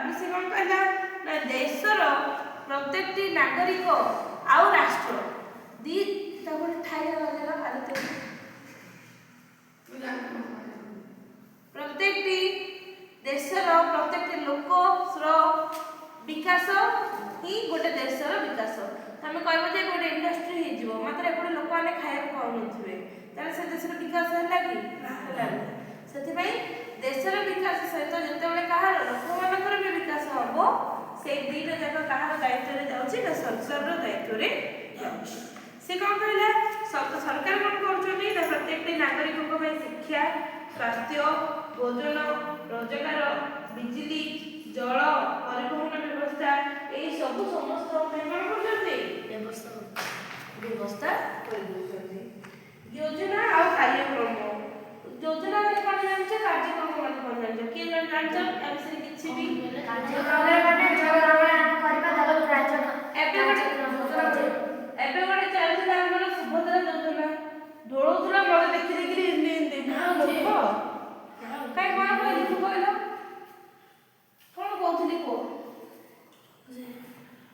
तापर से कौन कहला ना देशर प्रत्येकटी नागरिक आउ राष्ट्र दी तापर ठाई लगेला आदित्य प्रत्येकटी देशर प्रत्येकटी लोकर विकास ही गोटे देशर विकास तमें कहब जे गोटे इंडस्ट्री हो जीवो मात्र एपटे लोक मैंने खाया पाउनथिबे ताले से देशर विकास हैला कि हैलानी सेथिबाई देशर विकास सहित जेतेबेले कहार लोकमानकर भी विकास हबो से दीटा जाक कहार दायित्व रे जाउची ना सरकार दायित्व रे जाउची से कौन कहला सरकार कौन करछनी ना प्रत्येकटी नागरिक को भाई शिक्षा स्वास्थ्य भोजन रोजगार बिजली जल परिवहन व्यवस्था ए सब समस्त कौन करछनी व्यवस्था कर दोछनी योजना आ कार्यक्रम योजना माने कौन जानछ कार्यक्रम माने कौन जानछ के जानछ ए विषय किछि भी कार्यक्रम माने